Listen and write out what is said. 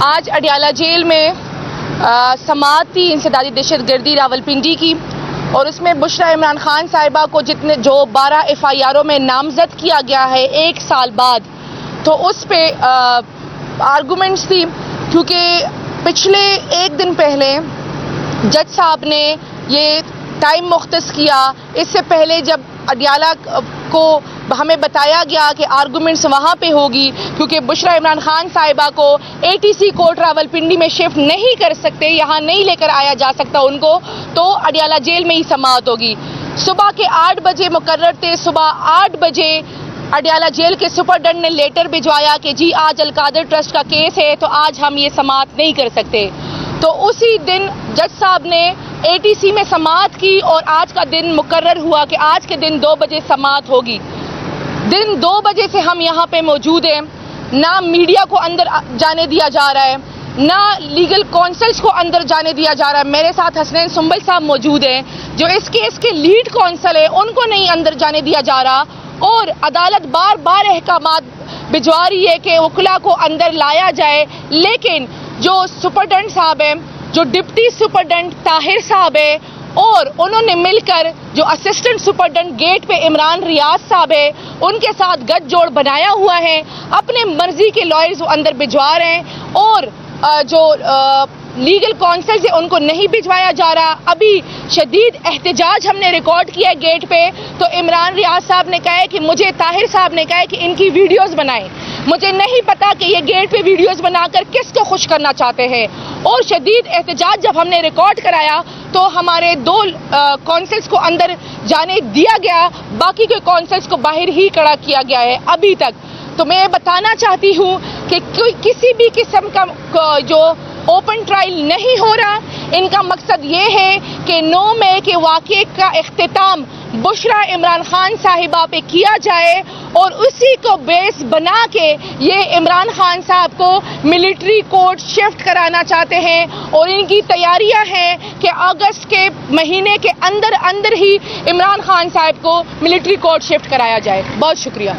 آج اڈیالہ جیل میں سماعت تھی انسدادی دہشت گردی راولپنڈی کی، اور اس میں بشریٰ عمران خان صاحبہ کو جو 12 FIRوں میں نامزد کیا گیا ہے 1 سال بعد، تو اس پہ آرگومنٹس تھی، کیونکہ پچھلے 1 دن پہلے جج صاحب نے یہ ٹائم مختص کیا۔ اس سے پہلے جب اڈیالہ کو ہمیں بتایا گیا کہ آرگومنٹس وہاں پہ ہوگی، کیونکہ بشریٰ عمران خان صاحبہ کو ATC کورٹ راولپنڈی میں شفٹ نہیں کر سکتے، یہاں نہیں لے کر آیا جا سکتا ان کو، تو اڈیالہ جیل میں ہی سماعت ہوگی۔ صبح کے 8 بجے مقرر تھے، صبح 8 بجے اڈیالہ جیل کے سپرڈنٹ نے لیٹر بھجوایا کہ جی آج القادر ٹرسٹ کا کیس ہے تو آج ہم یہ سماعت نہیں کر سکتے۔ تو اسی دن جج صاحب نے ATC میں سماعت کی، اور آج کا دن مقرر ہوا کہ آج کے دن 2 بجے سماعت ہوگی۔ دن 2 بجے سے ہم یہاں پہ موجود ہیں، نہ میڈیا کو اندر جانے دیا جا رہا ہے، نہ لیگل کونسلز کو اندر جانے دیا جا رہا ہے۔ میرے ساتھ حسنین سنبل صاحب موجود ہیں جو اس کیس کے لیڈ کونسل ہیں، ان کو نہیں اندر جانے دیا جا رہا، اور عدالت بار بار احکامات بھجوا رہی ہے کہ وکلا کو اندر لایا جائے، لیکن جو سپرڈنٹ صاحب ہیں، جو ڈپٹی سپرڈنٹ طاہر صاحب ہے، اور انہوں نے مل کر جو اسسٹنٹ سپرڈنٹ گیٹ پہ عمران ریاض صاحب ہے ان کے ساتھ گٹھ جوڑ بنایا ہوا ہے، اپنے مرضی کے لائرز اندر بھجوا رہے ہیں، اور جو لیگل کونسلز ہیں ان کو نہیں بھجوایا جا رہا۔ ابھی شدید احتجاج ہم نے ریکارڈ کیا ہے گیٹ پہ، تو عمران ریاض صاحب نے کہا ہے کہ مجھے طاہر صاحب نے کہا ہے کہ ان کی ویڈیوز بنائیں، مجھے نہیں پتا کہ یہ گیٹ پہ ویڈیوز بنا کر کس کو خوش کرنا چاہتے ہیں۔ اور شدید احتجاج جب ہم نے ریکارڈ کرایا تو ہمارے 2 کونسلز کو اندر جانے دیا گیا، باقی کے کونسلز کو باہر ہی کھڑا کیا گیا ہے ابھی تک۔ تو میں بتانا چاہتی ہوں کہ کسی بھی قسم کا جو اوپن ٹرائل نہیں ہو رہا، ان کا مقصد یہ ہے کہ 9 مئی کے واقعے کا اختتام بشریٰ عمران خان صاحبہ پہ کیا جائے، اور اسی کو بیس بنا کے یہ عمران خان صاحب کو ملٹری کورٹ شفٹ کرانا چاہتے ہیں، اور ان کی تیاریاں ہیں کہ اگست کے مہینے کے اندر ہی عمران خان صاحب کو ملٹری کورٹ شفٹ کرایا جائے۔ بہت شکریہ۔